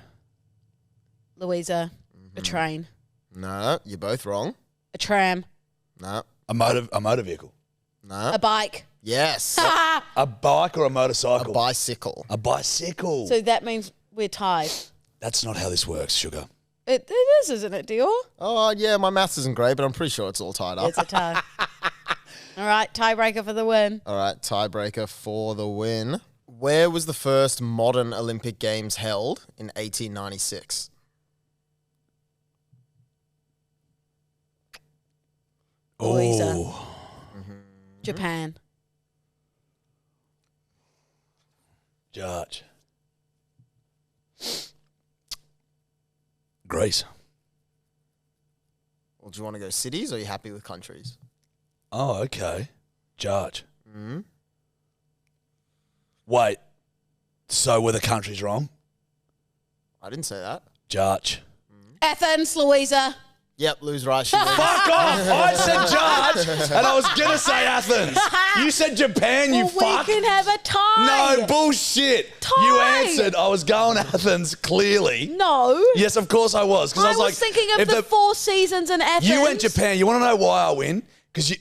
Louisa. A train. No, you're both wrong. A tram. No, A motor vehicle. no. A bike. Yes. A bike or a A motorcycle? bicycle. A bicycle. So that means we're tied. That's not how this works, Sugar. It is, isn't it, Dior? Oh, yeah, my maths isn't great, but I'm pretty sure it's all tied up. It's a tie. All right, tiebreaker for the win. All right, tiebreaker for the win. Where was the first modern Olympic Games held in 1896? Louisa. Oh, Japan. Judge. Greece. Well, do you want to go cities or are you happy with countries? Oh, okay. Judge. Wait. So were the countries wrong? I didn't say that. Judge. Athens, Louisa. Yep, Lou's right. She wins. Fuck off! I said Judge, and I was gonna say Athens. You said Japan, you Well, fuck. we can have a tie. No, bullshit. Tie. You answered. I was going Athens, clearly. No. Yes, of course I was. Because I I was was like, thinking of if the Four Seasons in Athens. You went Japan. You want to know why I win? Because you...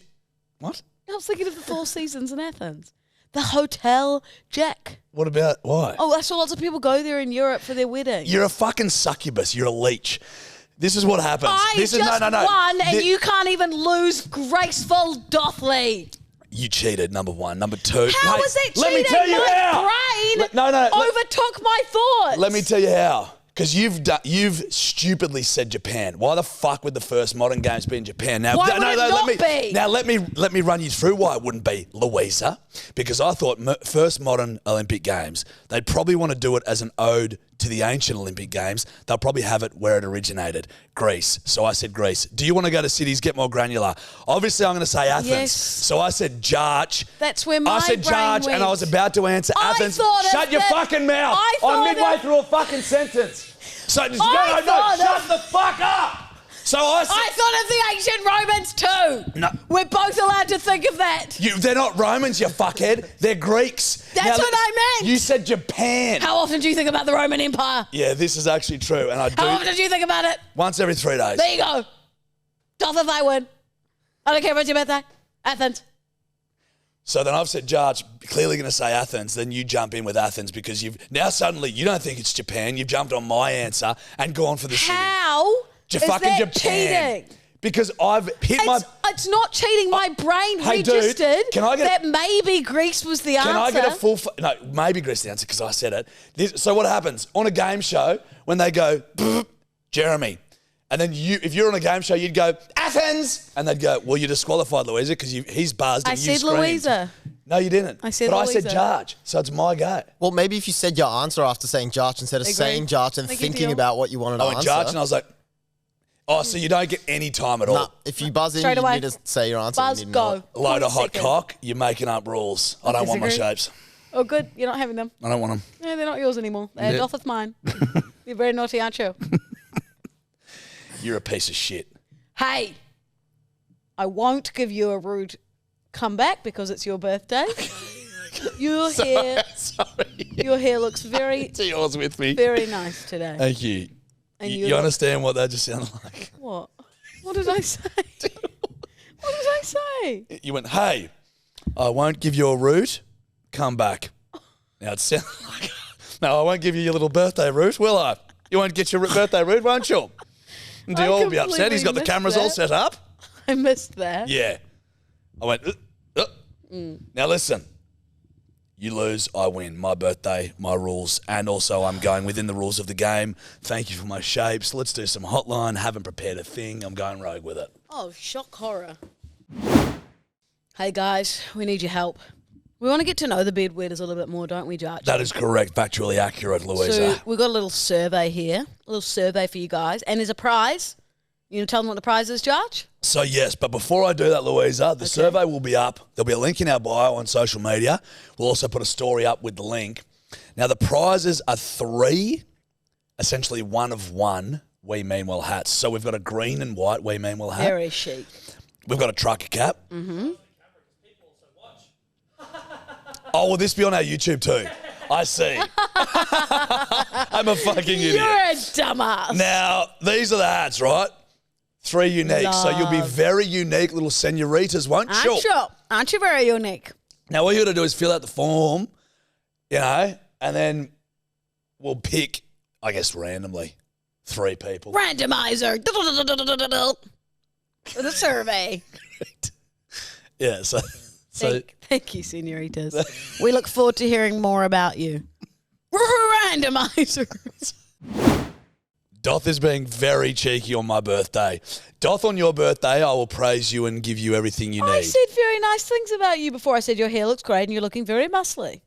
What? I was thinking of the Four Seasons in Athens. The Hotel Jack. What about... Why? Oh, I saw lots of people go there in Europe for their wedding. You're a fucking succubus. You're a leech. This is what happens. I this just is, no. won, and Thi- you can't even lose graceful dothly. You cheated, number one. Number two... How Hey, was that cheating? Let me tell you My how. brain overtook my thoughts. Let me tell you how. Because you've stupidly said Japan. Why the fuck would the first modern games be in Japan? Now, Why would it not let me, be? Now let me run you through why it wouldn't be, Louisa. Because I thought first modern Olympic games, they'd probably want to do it as an ode to the ancient Olympic games. They'll probably have it where it originated, Greece. So I said Greece. Do you want to go to cities? Get more granular. Obviously, I'm going to say Athens. Yes. So I said Jarch. That's where my I said brain Jarch, went. and I was about to answer I Athens. thought of Shut your the- fucking mouth. I I'm thought midway of- through a fucking sentence. So just I no, thought shut of- the fuck up. So I said, I thought of the ancient Romans too. No. We're both allowed to think of that. they're not Romans, you fuckhead. They're Greeks. That's what I meant. You said Japan. How often do you think about the Roman Empire? Yeah, this is actually true, and I do How often do you think about it? once every 3 days. There you go. Doth if I win. I don't care about your birthday. Athens. So then I've said Jarch, clearly going to say Athens. Then you jump in with Athens because you've now suddenly you don't think it's Japan. You've jumped on my answer and gone for the city. How fucking that Japan. cheating? Because I've hit It's not cheating. My brain Hey, dude, registered can I get that maybe Greece was the answer. Can I get a full... No, maybe Greece the answer because I said it. So what happens? On a game show, when they go, Jeremy, and then if you're on a game show, you'd go, Athens! And they'd go, well, you're disqualified, Louisa, because he's buzzed and you screamed. Louisa. No, you didn't. I said But Louisa. I said Jarch, so it's my go. Well, maybe if you said your answer after saying Jarch instead of saying Jarch and thinking about what you wanted to I went answer. Jarch and I was like, oh, so you don't get any time at all. Nah, if you buzz in, Straight you away. need to say your answer. Buzz, You need to go. know it. Load of hot 0.2 cock, you're making up rules. I don't want my Disagree. shapes. Oh, good. You're not having them. I don't want them. No, they're not yours anymore. They're Yeah. Dotheth mine. You're very naughty, aren't you? You're a piece of shit. Hey, I won't give you a rude comeback because it's your birthday. Your hair, your hair looks very, To yours with me. very nice today. Thank you. And You understand what that just sounded like? What? What did I say? What did I say? You went, hey, I won't give you a root. Come back. Now it sounds like, no, I won't give you your little birthday root, will I? You won't get your birthday root, won't you? And I Dior will be upset. He's got the completely cameras missed all that. set up. I missed that. Yeah. I went, Now listen, you lose, I win. My birthday, my rules, and also I'm going within the rules of the game. Thank you for my shapes. Let's do some hotline. Haven't prepared a thing. I'm going rogue with it. Oh, shock horror. Hey, guys, we need your help. We want to get to know the bedwetters a little bit more, don't we, Jarchy? That is correct, factually accurate, Louisa. So we've got a little survey here, a little survey for you guys, and there's a prize. You going to tell them what the prize is, Jarch? So yes, but before I do that, Louisa, the survey will be up. There'll be a link in our bio on social media. We'll also put a story up with the link. Now the prizes are 3, essentially 1 of 1 We Mean Well hats. So we've got a green and white We Mean Well hat. Very chic. We've got a trucker cap. Mm-hmm. Oh, will this be on our YouTube too? I see. I'm a fucking idiot. You're a dumbass. Now, these are the hats, right? 3 unique. So you'll be very unique little senoritas, won't you? Aren't you very unique? Now, what you got to do is fill out the form, and then we'll pick, I guess, randomly 3 people. Randomizer. For the survey. Yeah, so Thank you, senoritas. We look forward to hearing more about you. Randomizers. Doth is being very cheeky on my birthday. Doth, on your birthday, I will praise you and give you everything you need. I said very nice things about you before. I said your hair looks great and you're looking very muscly.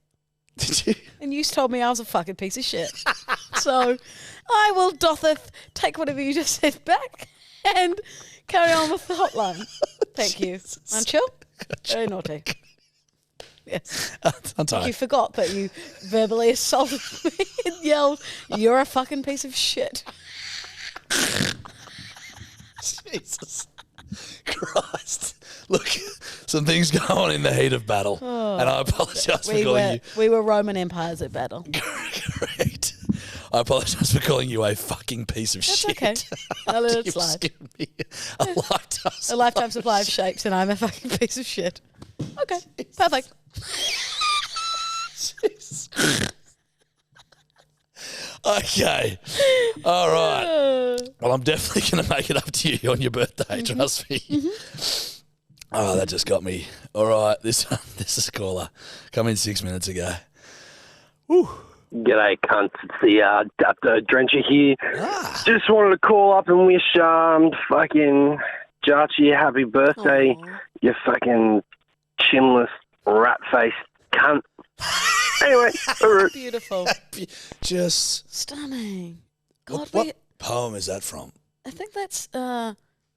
Did you? And you told me I was a fucking piece of shit. So I will, Dotheth, take whatever you just said back and carry on with the hotline. Thank you. Aren't you? Very naughty. Yes. I'm tired. You forgot that you verbally assaulted me and yelled, "You're a fucking piece of shit." Jesus Christ. Look, some things go on in the heat of battle. And I apologise for calling you. We were Roman empires at battle. Correct. I apologise for calling you a fucking piece of shit. Okay. I'll let it You've slide. given me a lifetime. A lifetime supply of shapes and I'm a fucking piece of shit. Okay, perfect. Okay. All right. Well, I'm definitely going to make it up to you on your birthday. Trust me. Oh, that just got me. All right. This is a caller. Come in 6 minutes ago. Woo. G'day, cunts. It's the Drencher here. Just wanted to call up and wish fucking Jarchy happy birthday, you fucking chinless, rat-faced cunt. Anyway, Beautiful. Just Stunning. God, what poem is that from? I think that's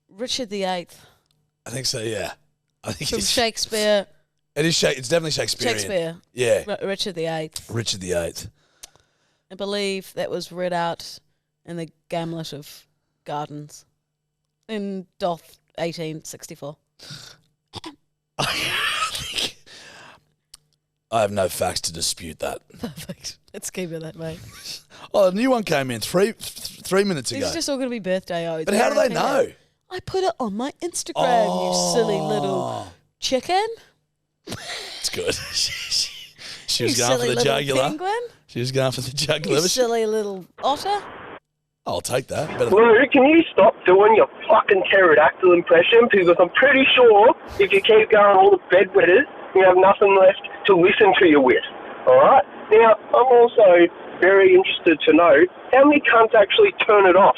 Richard VIII I think so. Yeah, I think from it's Shakespeare. It is. It's definitely Shakespearean. Shakespeare. Yeah, Richard VIII. Richard VIII. I believe that was read out in the Gamlet of Gardens in Doth 1864. I have no facts to dispute that. Perfect. Let's keep it that way. Oh, a new one came in 3 minutes ago. These are just all going to be birthday odes. But how do they know? I put it on my Instagram, you silly little chicken. It's good. She You was going for silly the little jugular. penguin. She was going for the jugular. You silly little otter. I'll take that. Better Lou, can you stop doing your fucking pterodactyl impression? Because I'm pretty sure if you keep going all the bedwetters, you have nothing left to listen to you with. All right? Now, I'm also very interested to know how many cunts actually turn it off.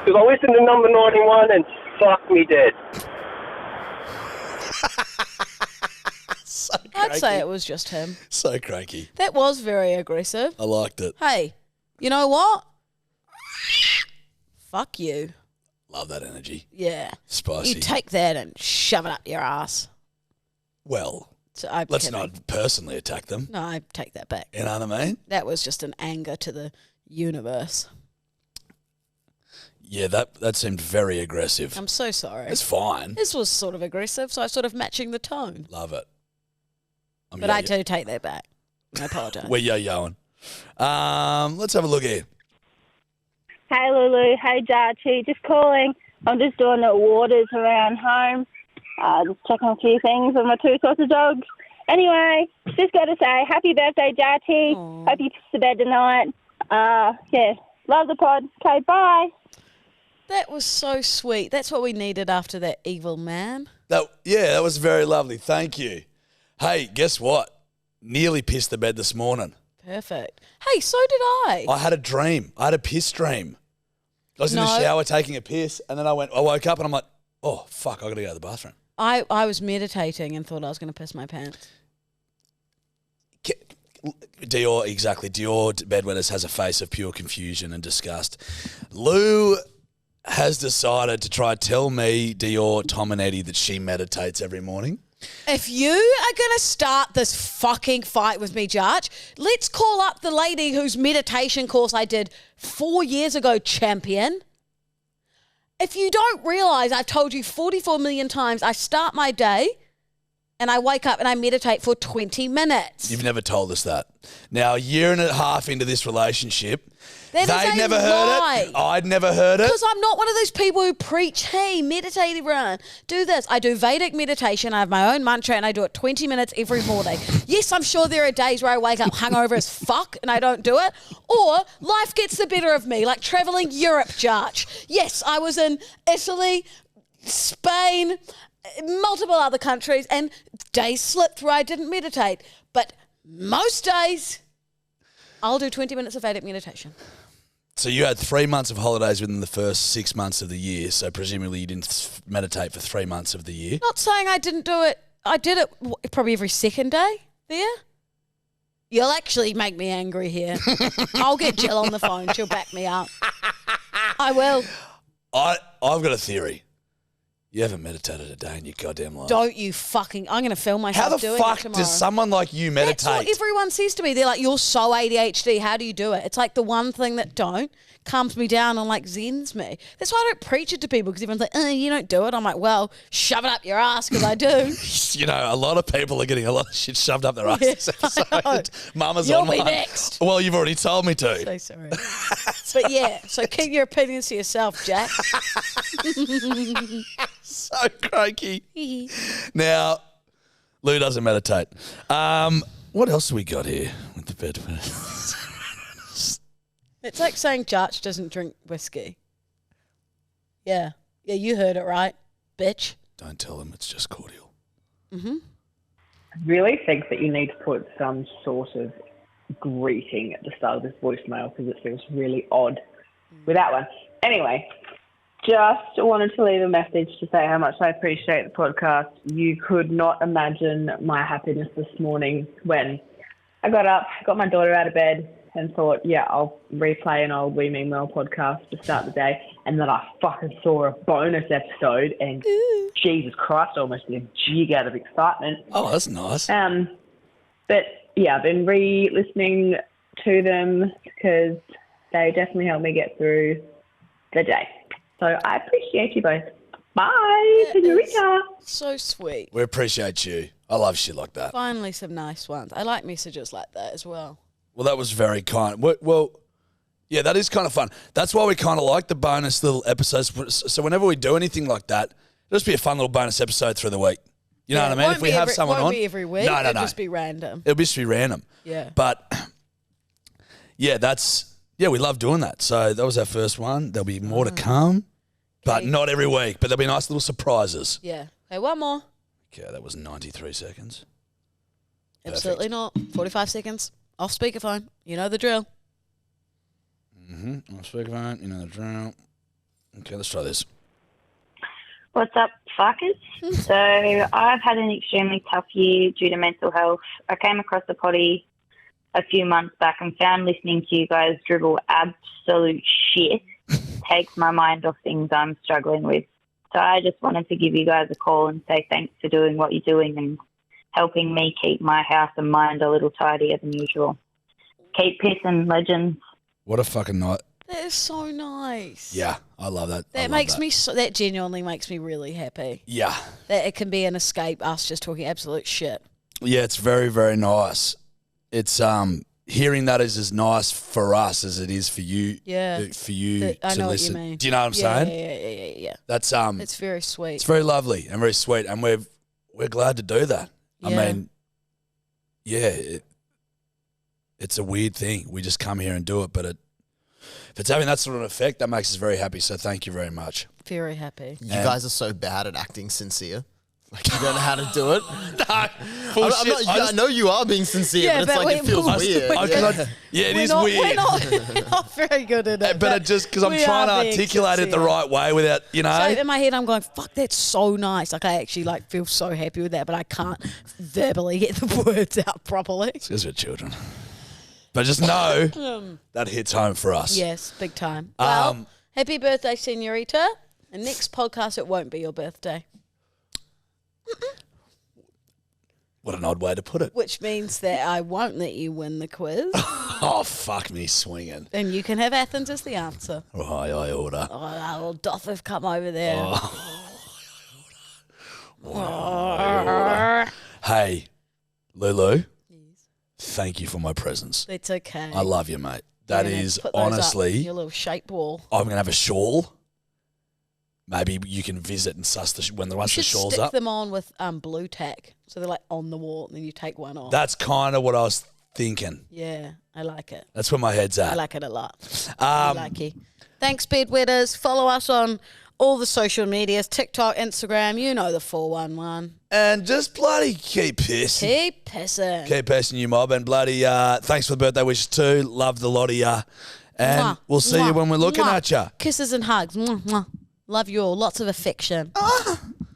Because I listened to number 91 and fuck me dead. so cranky. I'd say it was just him. So cranky. That was very aggressive. I liked it. Hey, you know what? Fuck you. Love that energy. Yeah. Spicy. You take that and shove it up your ass. Well, So I'm let's kidding. not personally attack them. No, I take that back. You know what I mean? That was just an anger to the universe. Yeah, that seemed very aggressive. I'm so sorry. It's fine. This was sort of aggressive, so I was sort of matching the tone. Love it. But I do take that back. I apologise. We're yo-yoing. Let's have a look here. Hey Lulu, hey Jarchy, just calling. I'm just doing the waters around home, just checking a few things with my 2 sausage dogs. Anyway, just got to say, happy birthday Jarchy. Aww. Hope you piss to bed tonight. Yeah, love the pod. Okay, bye. That was so sweet. That's what we needed after that evil man. That was very lovely. Thank you. Hey, guess what? Nearly pissed the bed this morning. Perfect. Hey, so did I. I had a dream. I had a piss dream. I was in the shower taking a piss, and then I woke up and I'm like, oh, fuck, I got to go to the bathroom. I was meditating and thought I was going to piss my pants. Dior, exactly. Dior Bedwetters has a face of pure confusion and disgust. Lou has decided to try tell me, Dior, Tom and Eddie, that she meditates every morning. If you are going to start this fucking fight with me, Jarch, let's call up the lady whose meditation course I did 4 years ago, champion. If you don't realise, I've told you 44 million times, I start my day and I wake up and I meditate for 20 minutes. You've never told us that. Now, a year and a half into this relationship, That is they'd a never lie. heard it. I'd never heard it. Because I'm not one of those people who preach, hey, meditate everyone, do this. I do Vedic meditation. I have my own mantra and I do it 20 minutes every morning. Yes, I'm sure there are days where I wake up hungover as fuck and I don't do it. Or life gets the better of me, like traveling Europe, Jarch. Yes, I was in Italy, Spain, multiple other countries, and days slipped where I didn't meditate. But most days, I'll do 20 minutes of Vedic meditation. So you had 3 months of holidays within the first 6 months of the year, so presumably you didn't meditate for 3 months of the year. Not saying I didn't do it. I did it probably every second day there. You'll actually make me angry here. I'll get Jill on the phone. She'll back me up. I will. I've got a theory. You haven't meditated a day in your goddamn life. Don't you fucking... I'm going to film myself How the doing it fuck tomorrow. does someone like you meditate? That's what everyone says to me. They're like, you're so ADHD. How do you do it? It's like the one thing that calms me down and like zens me. That's why I don't preach it to people, because everyone's like, you don't do it. I'm like, well, shove it up your ass, because I do. You know, a lot of people are getting a lot of shit shoved up their ass this episode. Mama's You'll on be one. next. Well, you've already told me to. So sorry. But yeah, so keep your opinions to yourself, Jack. So cranky. Now, Lou doesn't meditate. What else have we got here with the bed? It's like saying Jarch doesn't drink whiskey. Yeah. Yeah, you heard it right, bitch. Don't tell him it's just cordial. Mm-hmm. I really think that you need to put some sort of greeting at the start of this voicemail, because it feels really odd without one. Anyway, just wanted to leave a message to say how much I appreciate the podcast. You could not imagine my happiness this morning when I got up, got my daughter out of bed, and thought, yeah, I'll replay an old We Mean Well podcast to start the day. And then I fucking saw a bonus episode, and Jesus Christ, I almost did a jig out of excitement. Oh, that's nice. But yeah, I've been re-listening to them because they definitely helped me get through the day. So I appreciate you both. Bye, señorita. So sweet. We appreciate you. I love shit like that. Finally, some nice ones. I like messages like that as well. Well, that was very kind. Well, yeah, that is kind of fun. That's why we kind of like the bonus little episodes. So whenever we do anything like that, it'll just be a fun little bonus episode through the week. You know what I mean? If we have someone on. It won't be every week. No. It'll just be random. It'll just be random. Yeah. But, yeah, that's yeah, we love doing that. So that was our first one. There'll be more to come, but not every week. But there'll be nice little surprises. Yeah. Okay, one more. Okay, that was 93 seconds. Absolutely not. 45 seconds. Off speakerphone. You know the drill. On speakerphone, you know the drill. Okay, let's try this. What's up, fuckers? So I've had an extremely tough year due to mental health. I came across the potty a few months back and found listening to you guys dribble absolute shit takes my mind off things I'm struggling with. So I just wanted to give you guys a call and say thanks for doing what you're doing and helping me keep my house and mind a little tidier than usual. Keep pissing, legends. What a fucking night. That is so nice. Yeah, I love that. I That love makes that. me that genuinely makes me really happy. Yeah. That it can be an escape, us just talking absolute shit. Yeah, it's very, very nice. It's hearing that is as nice for us as it is for you. Yeah. For you I to know listen. what you mean. Do you know what I'm Yeah, saying? yeah. That's It's very sweet. it's very lovely and very sweet, and we're glad to do that. Yeah. I mean, yeah, it's a weird thing. We just come here and do it, but if it's having that sort of effect, that makes us very happy. So thank you very much. Very happy. You guys are so bad at acting sincere. Like, you don't know how to do it. Bullshit. I know you are being sincere, Yeah, but it's but like it feels weird. Yeah, it We're is not, weird. We're not very good at it. But it just because I'm we trying to are being articulate it the sincere. right way without, you know. So in my head, I'm going, fuck, that's so nice. Like, I actually feel so happy with that, but I can't verbally get the words out properly. It's because we're children. But just know that hits home for us. Yes, big time. Well, happy birthday, senorita. And next podcast, it won't be your birthday, What an odd way to put it. which means that I won't let you win the quiz. Oh, fuck me swinging. And you can have Athens as the answer. Right, I order. Oh, that little doth have come over there. Hey, Lulu, thank you for my presents. It's okay. I love you, mate. That Yeah, is put those up, honestly, your little shape wall. I'm going to have a shawl. Maybe you can visit and suss when the once the You should shawl's stick up. them on with blue tack, so they're like on the wall, and then you take one off. That's kind of what I was thinking. Yeah, I like it. That's where my head's I at. like it a lot. I like you. Thanks, Bedwetters. Follow us on all the social medias, TikTok, Instagram. You know the 411. And just bloody keep pissing. Keep pissing. Keep pissing, you mob. And bloody thanks for the birthday wishes too. Love the lot of ya. And Mwah, we'll see you mwah, when we're looking mwah. at ya. Kisses and hugs. Mwah, mwah. Love you all. Lots of affection.